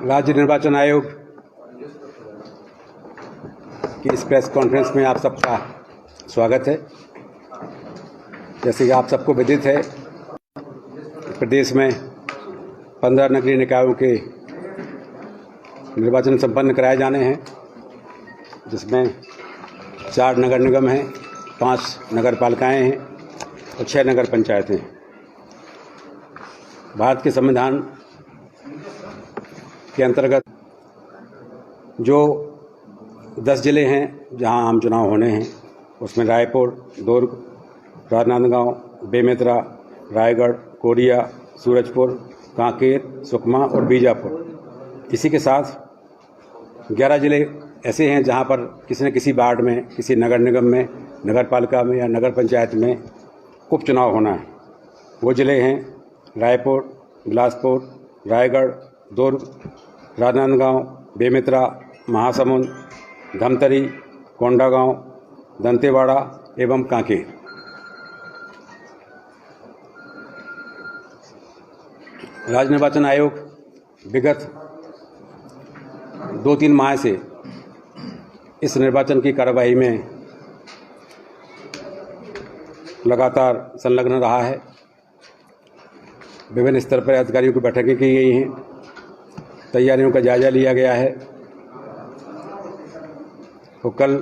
राज्य निर्वाचन आयोग की इस प्रेस कॉन्फ्रेंस में आप सबका स्वागत है। जैसे कि आप सबको विदित है, प्रदेश में 15 नगरीय निकायों के निर्वाचन संपन्न कराए जाने हैं, जिसमें 4 नगर निगम हैं, 5 नगर पालिकाएँ हैं और 6 नगर पंचायतें हैं। भारत के संविधान के अंतर्गत जो 10 जिले हैं जहां आम चुनाव होने हैं, उसमें रायपुर, दुर्ग, राजनांदगांव, बेमेतरा, रायगढ़, कोरिया, सूरजपुर, कांकेर, सुकमा और बीजापुर। इसी के साथ 11 जिले ऐसे हैं जहां पर किसी न किसी वार्ड में, किसी नगर निगम में, नगर पालिका में या नगर पंचायत में उपचुनाव होना है। वो जिले हैं रायपुर, बिलासपुर, रायगढ़, दुर्ग, राजनांदगांव, बेमेतरा, महासमुंद, धमतरी, कोंडागांव, दंतेवाड़ा एवं कांकेर। राज्य निर्वाचन आयोग विगत 2-3 माह से इस निर्वाचन की कार्यवाही में लगातार संलग्न रहा है। विभिन्न स्तर पर अधिकारियों की बैठकें की गई हैं, तैयारियों का जायजा लिया गया है। तो कल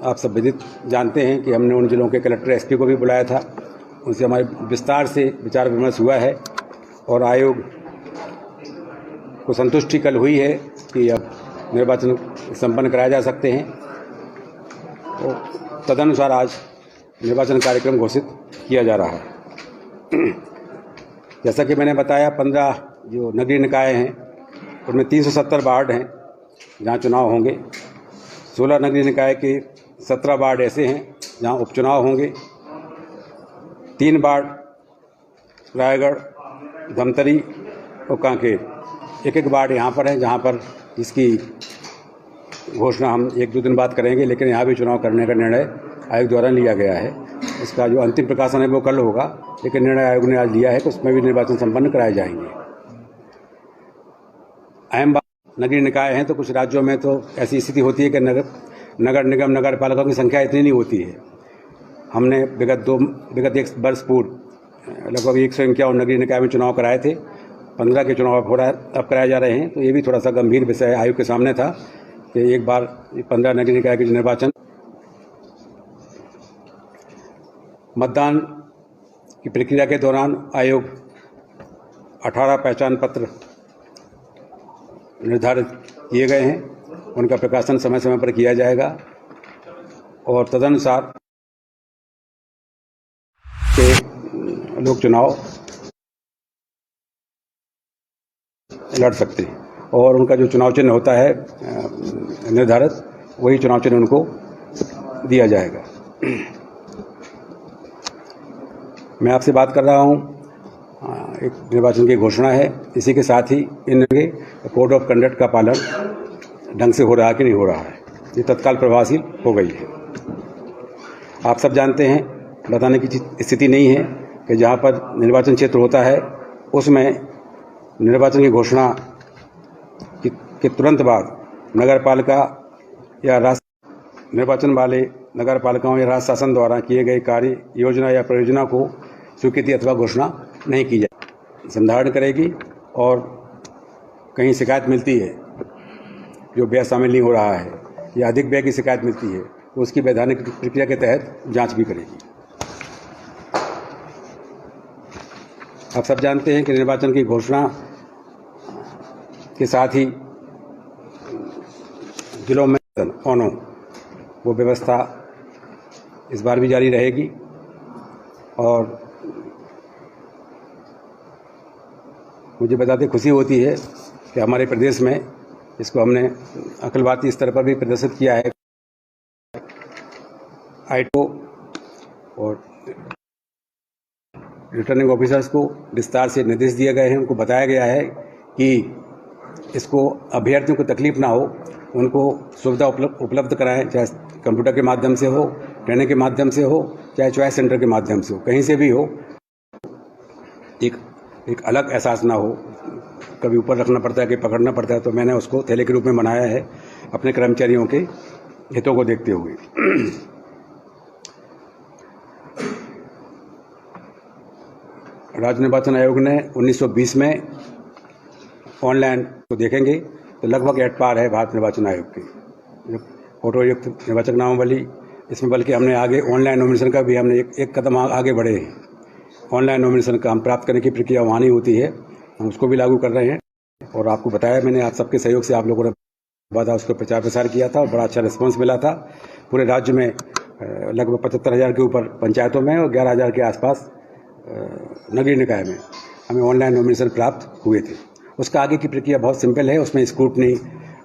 आप सब विदित जानते हैं कि हमने उन जिलों के कलेक्टर, एसपी को भी बुलाया था। उनसे हमारे विस्तार से विचार विमर्श हुआ है और आयोग को संतुष्टि कल हुई है कि अब निर्वाचन संपन्न कराए जा सकते हैं। तो तदनुसार आज निर्वाचन कार्यक्रम घोषित किया जा रहा है। जैसा कि मैंने बताया, 15 जो नगरीय निकाय हैं उनमें 370 वार्ड हैं जहां चुनाव होंगे। 16 नगरीय निकाय के 17 वार्ड ऐसे हैं जहां उपचुनाव होंगे। 3 वार्ड रायगढ़, धमतरी और कांकेर। एक वार्ड यहाँ पर है जहाँ पर इसकी घोषणा हम 1-2 दिन बाद करेंगे, लेकिन यहाँ भी चुनाव करने का निर्णय आयोग द्वारा लिया गया है। इसका जो अंतिम प्रकाशन है वो कल होगा, लेकिन निर्णय आयोग ने आज लिया है कि उसमें भी निर्वाचन संपन्न कराए जाएंगे। अहम बात, नगरीय निकाय हैं तो कुछ राज्यों में तो ऐसी स्थिति होती है कि नगर निगम, नगर पालिका की संख्या इतनी नहीं होती है। हमने विगत 1 वर्ष पूर्व लगभग 151 नगरीय निकाय में चुनाव कराए थे। 15 के चुनाव अब कराए जा रहे हैं। तो ये भी थोड़ा सा गंभीर विषय आयोग के सामने था कि एक बार 15 नगरीय निकाय के निर्वाचन, मतदान की प्रक्रिया के दौरान आयोग 18 पहचान पत्र निर्धारित किए गए हैं। उनका प्रकाशन समय समय पर किया जाएगा और तदनुसार के लोग चुनाव लड़ सकते हैं और उनका जो चुनाव चिन्ह होता है निर्धारित, वही चुनाव चिन्ह उनको दिया जाएगा। मैं आपसे बात कर रहा हूं, एक निर्वाचन की घोषणा है। इसी के साथ ही इनके कोड ऑफ कंडक्ट का पालन ढंग से हो रहा है कि नहीं हो रहा है, ये तत्काल प्रभावशील हो गई है। आप सब जानते हैं, बताने की स्थिति नहीं है कि जहां पर निर्वाचन क्षेत्र होता है उसमें निर्वाचन की घोषणा के तुरंत बाद नगर पालिका या राज्य निर्वाचन वाले नगर पालिकाओं या राज्य शासन द्वारा किए गए कार्य, योजना या परियोजना को स्वीकृति अथवा घोषणा नहीं की जाए। संधारण करेगी और कहीं शिकायत मिलती है जो व्यय शामिल नहीं हो रहा है या अधिक व्यय की शिकायत मिलती है तो उसकी वैधानिक प्रक्रिया के तहत जांच भी करेगी। आप सब जानते हैं कि निर्वाचन की घोषणा के साथ ही जिलों में ऑनो वो व्यवस्था इस बार भी जारी रहेगी और मुझे बताते खुशी होती है कि हमारे प्रदेश में इसको हमने अखिल भारतीय स्तर पर भी प्रदर्शित किया है। आईटो और रिटर्निंग ऑफिसर्स को विस्तार से निर्देश दिए गए हैं। उनको बताया गया है कि इसको अभ्यर्थियों को तकलीफ ना हो, उनको सुविधा उपलब्ध कराएं, चाहे कंप्यूटर के माध्यम से हो, ट्रेनिंग के माध्यम से हो, चाहे चॉइस सेंटर के माध्यम से हो, कहीं से भी हो। एक अलग एहसास ना हो, कभी ऊपर रखना पड़ता है कि पकड़ना पड़ता है, तो मैंने उसको थैले के रूप में बनाया है अपने कर्मचारियों के हितों को देखते हुए। राज्य निर्वाचन आयोग ने 1920 में ऑनलाइन को देखेंगे तो लगभग एट पार है भारत निर्वाचन आयोग की जो फोटोयुक्त निर्वाचक नामावली। इसमें बल्कि हमने आगे ऑनलाइन नॉमिनेशन का भी हमने एक कदम आगे बढ़े हैं। ऑनलाइन नॉमिनेशन का हम प्राप्त करने की प्रक्रिया वहाँ नहीं होती है, हम उसको भी लागू कर रहे हैं। और आपको बताया मैंने, आप सबके सहयोग से आप लोगों ने बाधा उसको प्रचार प्रसार किया था और बड़ा अच्छा रिस्पॉन्स मिला था। पूरे राज्य में लगभग 75,000 के ऊपर पंचायतों में और 11,000 के आसपास नगरीय निकाय में हमें ऑनलाइन नॉमिनेशन प्राप्त हुए थे। उसका आगे की प्रक्रिया बहुत सिंपल है, उसमें स्क्रूटनी,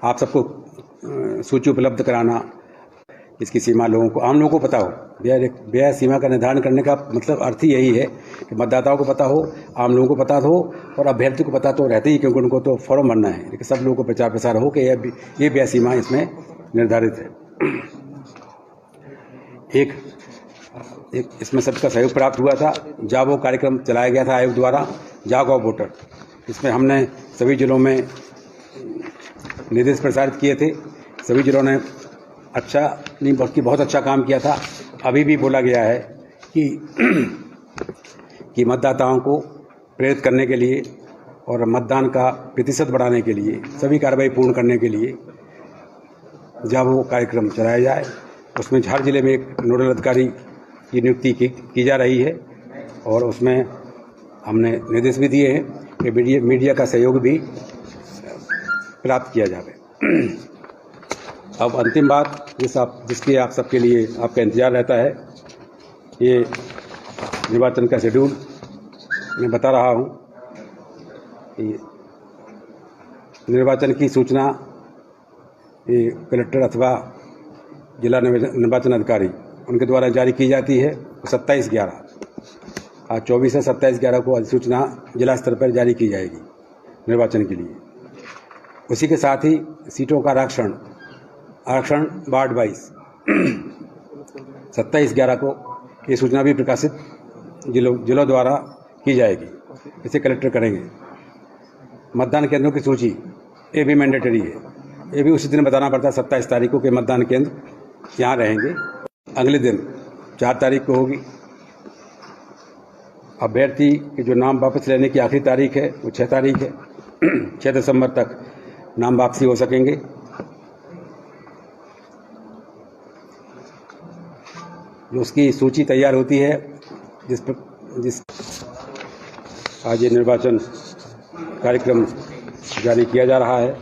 आप सबको सूची उपलब्ध कराना, इसकी सीमा लोगों को, आम लोगों को पता हो। व्यय सीमा का निर्धारण करने का मतलब अर्थ ही यही है कि मतदाताओं को पता हो, आम लोगों को पता हो और अभ्यर्थी को पता तो रहते ही, क्योंकि उनको तो फॉर्म भरना है, लेकिन सब लोगों को प्रचार प्रसार हो कि ये व्यय सीमा इसमें निर्धारित है। एक इसमें सबका सहयोग प्राप्त हुआ था। जागो कार्यक्रम चलाया गया था आयोग द्वारा, जागो वोटर। इसमें हमने सभी जिलों में निर्देश प्रसारित किए थे। सभी जिलों ने अच्छा नहीं बल्कि बहुत अच्छा काम किया था। अभी भी बोला गया है कि मतदाताओं को प्रेरित करने के लिए और मतदान का प्रतिशत बढ़ाने के लिए, सभी कार्रवाई पूर्ण करने के लिए जागो कार्यक्रम चलाया जाए। उसमें हर जिले में एक नोडल अधिकारी की नियुक्ति की जा रही है और उसमें हमने निर्देश भी दिए हैं कि मीडिया का सहयोग भी प्राप्त किया जाए। अब अंतिम बात जिसकी आप सबके लिए आपका इंतजार रहता है, ये निर्वाचन का शेड्यूल मैं बता रहा हूँ। निर्वाचन की सूचना ये कलेक्टर अथवा जिला निर्वाचन अधिकारी उनके द्वारा जारी की जाती है। 27/11 आज 24 है, 27/11 को अधिसूचना जिला स्तर पर जारी की जाएगी निर्वाचन के लिए। उसी के साथ ही सीटों का आरक्षण वार्ड वाइज 27/11 को ये सूचना भी प्रकाशित जिलों द्वारा की जाएगी। इसे कलेक्टर करेंगे। मतदान केंद्रों की सूची ये भी मैंडेटरी है, ये भी उसी दिन बताना पड़ता है। 27 तारीख को के मतदान केंद्र यहाँ रहेंगे। अगले दिन 4 तारीख को होगी। अभ्यर्थी के जो नाम वापस लेने की आखिरी तारीख है वो 6 तारीख है। 6 दिसंबर तक नाम वापसी हो सकेंगे। जो उसकी सूची तैयार होती है जिस आज ये निर्वाचन कार्यक्रम जारी किया जा रहा है,